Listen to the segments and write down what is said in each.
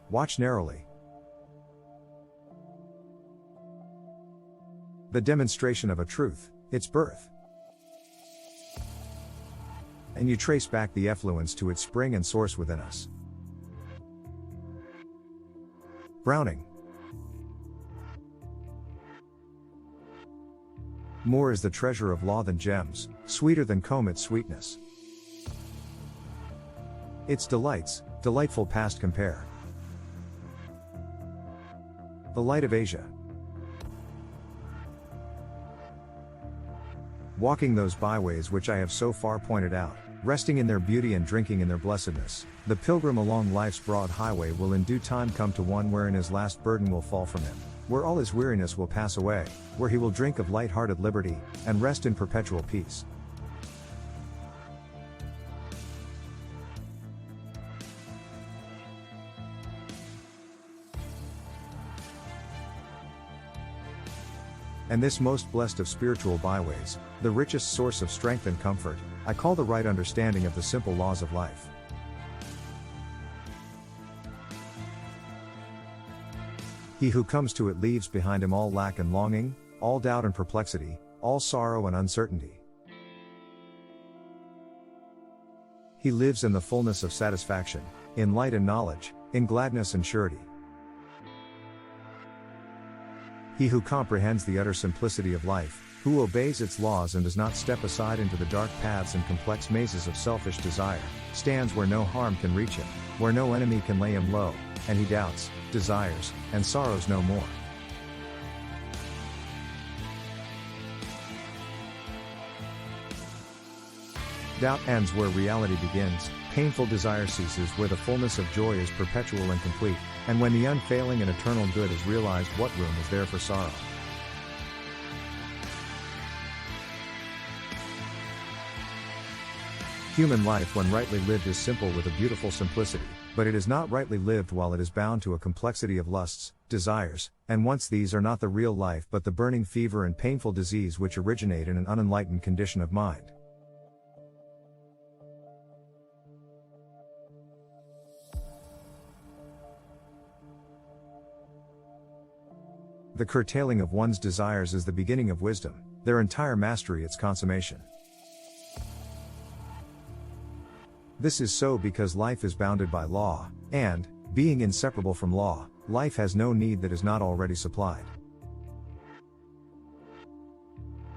Watch narrowly. The demonstration of a truth, its birth. And you trace back the effluence to its spring and source within us. Browning. More is the treasure of law than gems, sweeter than comet's sweetness. Its delights, delightful past compare. The light of Asia. Walking those byways which I have so far pointed out, resting in their beauty and drinking in their blessedness, the pilgrim along life's broad highway will in due time come to one wherein his last burden will fall from him, where all his weariness will pass away, where he will drink of light-hearted liberty, and rest in perpetual peace. And this most blessed of spiritual byways, the richest source of strength and comfort, I call the right understanding of the simple laws of life. He who comes to it leaves behind him all lack and longing, all doubt and perplexity, all sorrow and uncertainty. He lives in the fullness of satisfaction, in light and knowledge, in gladness and surety. He who comprehends the utter simplicity of life, who obeys its laws and does not step aside into the dark paths and complex mazes of selfish desire, stands where no harm can reach him, where no enemy can lay him low, and he doubts, desires, and sorrows no more. Doubt ends where reality begins, painful desire ceases where the fullness of joy is perpetual and complete, and when the unfailing and eternal good is realized, what room is there for sorrow? Human life when rightly lived is simple with a beautiful simplicity, but it is not rightly lived while it is bound to a complexity of lusts, desires, and wants. These are not the real life but the burning fever and painful disease which originate in an unenlightened condition of mind. The curtailing of one's desires is the beginning of wisdom, their entire mastery its consummation. This is so because life is bounded by law, and, being inseparable from law, life has no need that is not already supplied.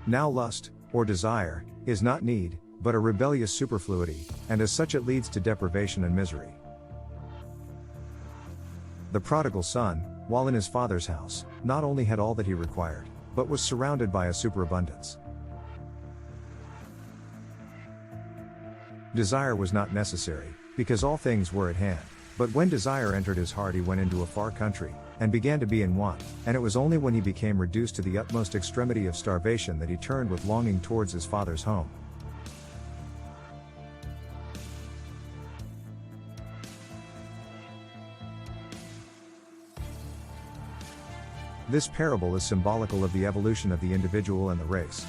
Now lust, or desire, is not need, but a rebellious superfluity, and as such it leads to deprivation and misery. The prodigal son, while in his father's house, not only had all that he required, but was surrounded by a superabundance. Desire was not necessary, because all things were at hand, but when desire entered his heart he went into a far country, and began to be in want, and it was only when he became reduced to the utmost extremity of starvation that he turned with longing towards his father's home. This parable is symbolical of the evolution of the individual and the race.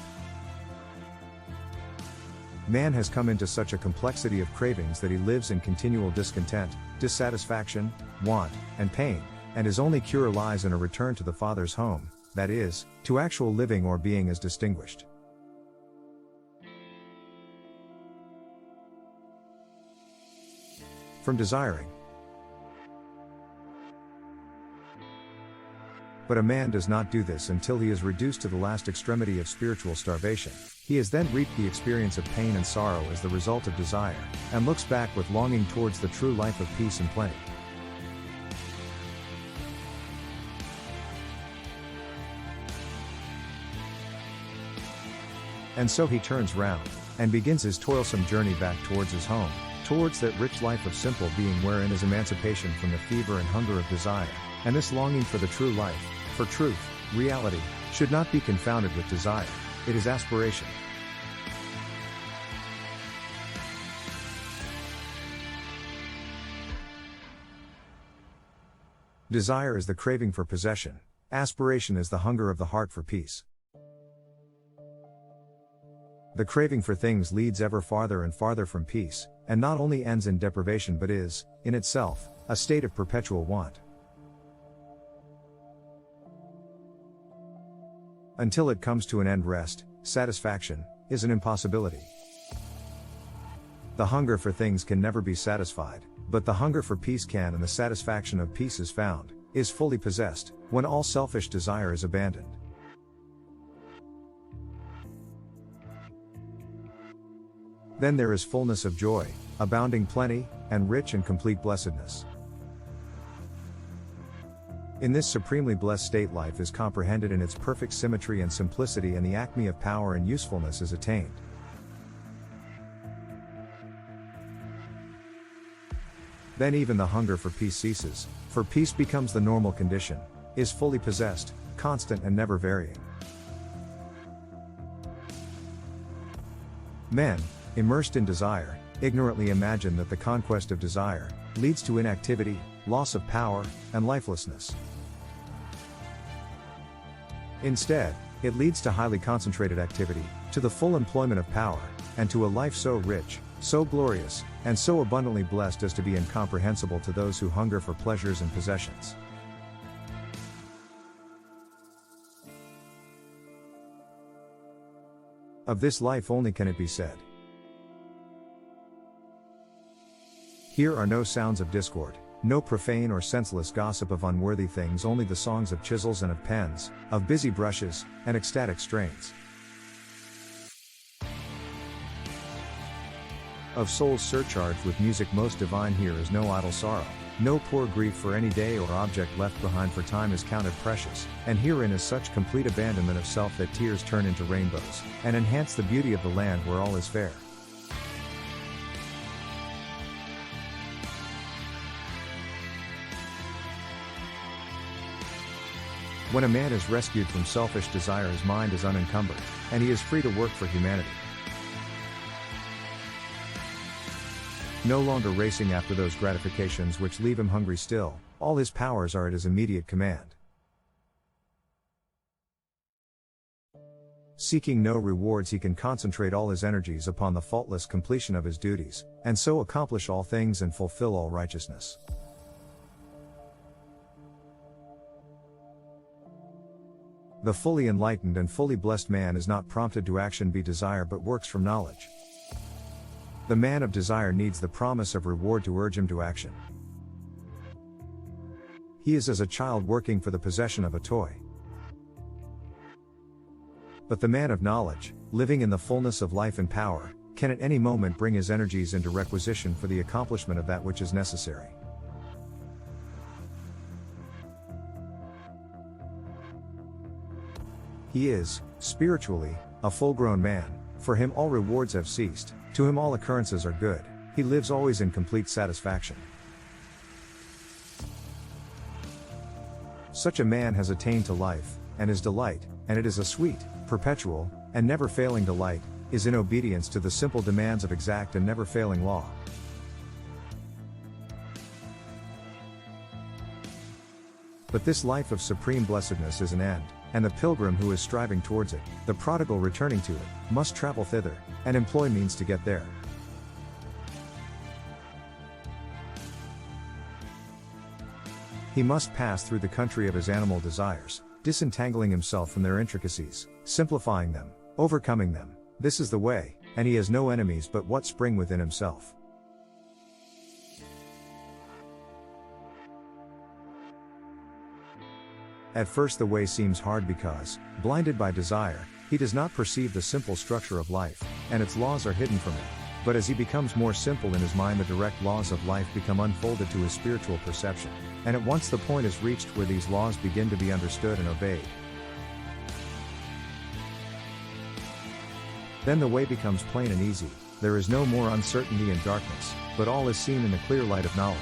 Man has come into such a complexity of cravings that he lives in continual discontent, dissatisfaction, want, and pain, and his only cure lies in a return to the Father's home, that is, to actual living or being as distinguished. From desiring. But a man does not do this until he is reduced to the last extremity of spiritual starvation. He has then reaped the experience of pain and sorrow as the result of desire, and looks back with longing towards the true life of peace and plenty. And so he turns round, and begins his toilsome journey back towards his home, towards that rich life of simple being wherein is emancipation from the fever and hunger of desire, and this longing for the true life, for truth, reality, should not be confounded with desire, it is aspiration. Desire is the craving for possession, aspiration is the hunger of the heart for peace. The craving for things leads ever farther and farther from peace, and not only ends in deprivation but is, in itself, a state of perpetual want. Until it comes to an end, rest, satisfaction, is an impossibility. The hunger for things can never be satisfied, but the hunger for peace can, and the satisfaction of peace is found, is fully possessed, when all selfish desire is abandoned. Then there is fullness of joy, abounding plenty, and rich and complete blessedness. In this supremely blessed state, life is comprehended in its perfect symmetry and simplicity, and the acme of power and usefulness is attained. Then even the hunger for peace ceases, for peace becomes the normal condition, is fully possessed, constant and never varying. Men, immersed in desire, ignorantly imagine that the conquest of desire leads to inactivity, loss of power, and lifelessness. Instead, it leads to highly concentrated activity, to the full employment of power, and to a life so rich, so glorious, and so abundantly blessed as to be incomprehensible to those who hunger for pleasures and possessions. Of this life only can it be said, "Here are no sounds of discord, no profane or senseless gossip of unworthy things, only the songs of chisels and of pens, of busy brushes, and ecstatic strains. Of souls surcharged with music most divine, here is no idle sorrow, no poor grief for any day or object left behind, for time is counted precious, and herein is such complete abandonment of self that tears turn into rainbows, and enhance the beauty of the land where all is fair." When a man is rescued from selfish desire, his mind is unencumbered, and he is free to work for humanity. No longer racing after those gratifications which leave him hungry still, all his powers are at his immediate command. Seeking no rewards, he can concentrate all his energies upon the faultless completion of his duties, and so accomplish all things and fulfill all righteousness. The fully enlightened and fully blessed man is not prompted to action by desire, but works from knowledge. The man of desire needs the promise of reward to urge him to action. He is as a child working for the possession of a toy. But the man of knowledge, living in the fullness of life and power, can at any moment bring his energies into requisition for the accomplishment of that which is necessary. He is, spiritually, a full-grown man. For him all rewards have ceased, to him all occurrences are good, he lives always in complete satisfaction. Such a man has attained to life, and his delight, and it is a sweet, perpetual, and never failing delight, is in obedience to the simple demands of exact and never failing law. But this life of supreme blessedness is an end, and the pilgrim who is striving towards it, the prodigal returning to it, must travel thither, and employ means to get there. He must pass through the country of his animal desires, disentangling himself from their intricacies, simplifying them, overcoming them. This is the way, and he has no enemies but what spring within himself. At first the way seems hard because, blinded by desire, he does not perceive the simple structure of life, and its laws are hidden from him. But as he becomes more simple in his mind, the direct laws of life become unfolded to his spiritual perception, and at once the point is reached where these laws begin to be understood and obeyed. Then the way becomes plain and easy, there is no more uncertainty and darkness, but all is seen in the clear light of knowledge.